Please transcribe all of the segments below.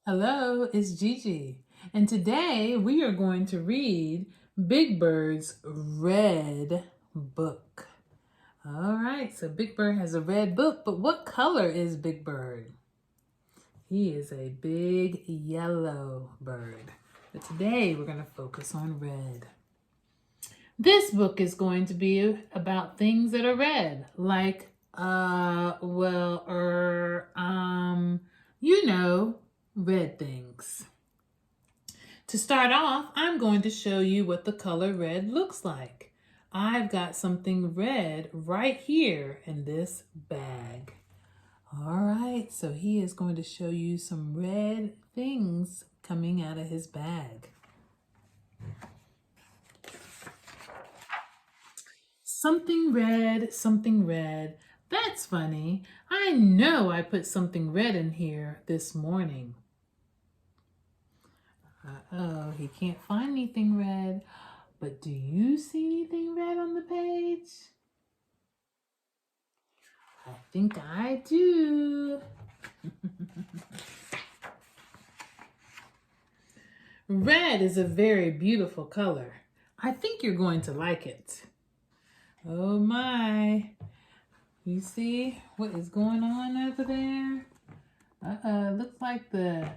Hello, it's Gigi, and today we are going to read Big Bird's Red Book. All right, so Big Bird has a red book, but what color is Big Bird? He is a big yellow bird, but today we're going to focus on red. This book is going to be about things that are red, like, red things. To start off, I'm going to show you what the color red looks like. I've got something red right here in this bag. All right, so he is going to show you some red things coming out of his bag. Something red, something red. That's funny. I know I put something red in here this morning. Uh-oh, he can't find anything red. But do you see anything red on the page? I think I do. Red is a very beautiful color. I think you're going to like it. Oh my. You see what is going on over there? Looks like the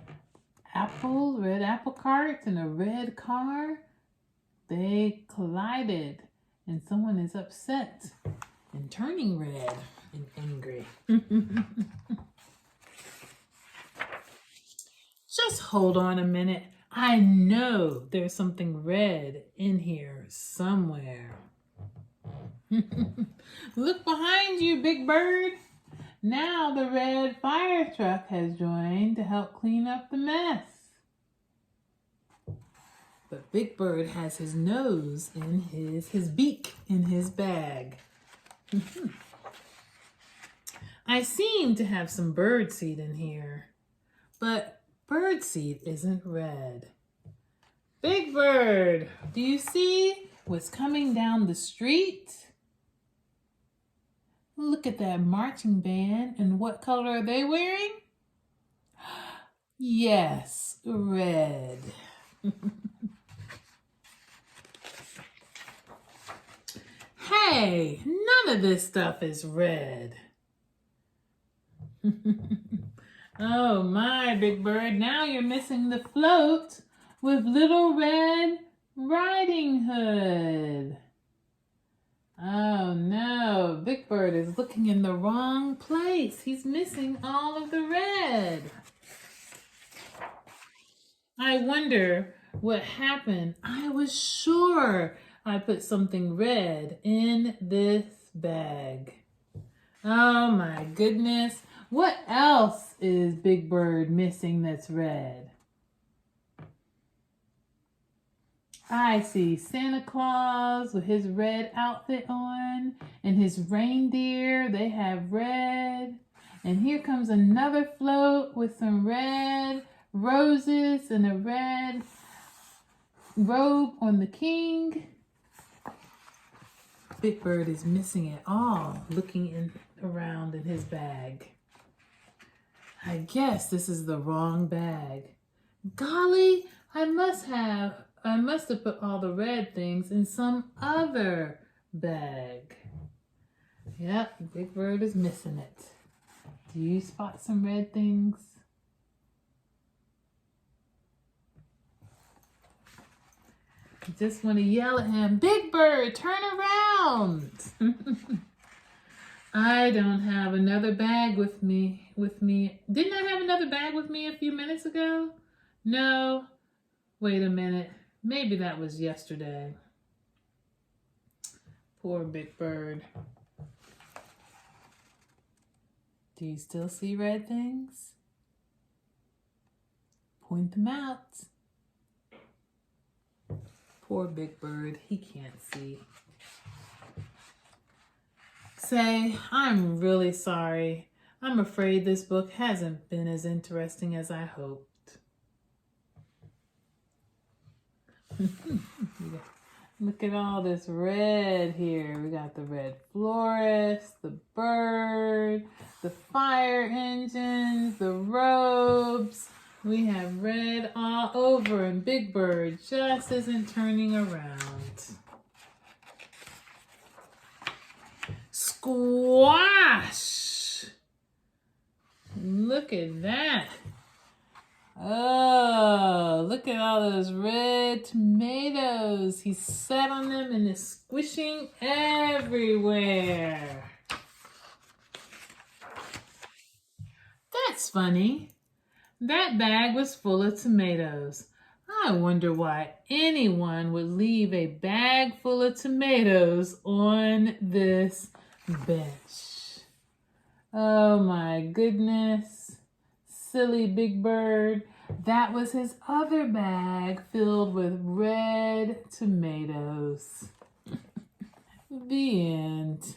red apple cart and a red car. They collided and someone is upset and turning red and angry. Just hold on a minute. I know there's something red in here somewhere. Look behind you, Big Bird. Now the red fire truck has joined to help clean up the mess. But Big Bird has his nose in his beak in his bag. I seem to have some bird seed in here, but bird seed isn't red. Big Bird, do you see what's coming down the street? Look at that marching band, and what color are they wearing? Yes, red. Hey, none of this stuff is red. Oh my, Big Bird, now you're missing the float with Little Red Riding Hood. Oh no, Big Bird is looking in the wrong place. He's missing all of the red. I wonder what happened. I was sure I put something red in this bag. Oh my goodness. What else is Big Bird missing that's red? I see Santa Claus with his red outfit on and his reindeer, they have red. And here comes another float with some red roses and a red robe on the king. Big Bird is missing it all, looking around in his bag. I guess this is the wrong bag. Golly, I must have put all the red things in some other bag. Yep, Big Bird is missing it. Do you spot some red things? I just want to yell at him, Big Bird, turn around. I don't have another bag with me. Didn't I have another bag with me a few minutes ago? No. Wait a minute. Maybe that was yesterday. Poor Big Bird. Do you still see red things? Point them out. Poor Big Bird. He can't see. Say, I'm really sorry. I'm afraid this book hasn't been as interesting as I hoped. Look at all this red here. We got the red florist, the bird, the fire engines, the robes. We have red all over, and Big Bird just isn't turning around. Squash! Look at that. Oh, look at all those red tomatoes. He sat on them and is squishing everywhere. That's funny. That bag was full of tomatoes. I wonder why anyone would leave a bag full of tomatoes on this bench. Oh my goodness. Silly Big Bird. That was his other bag filled with red tomatoes. The end.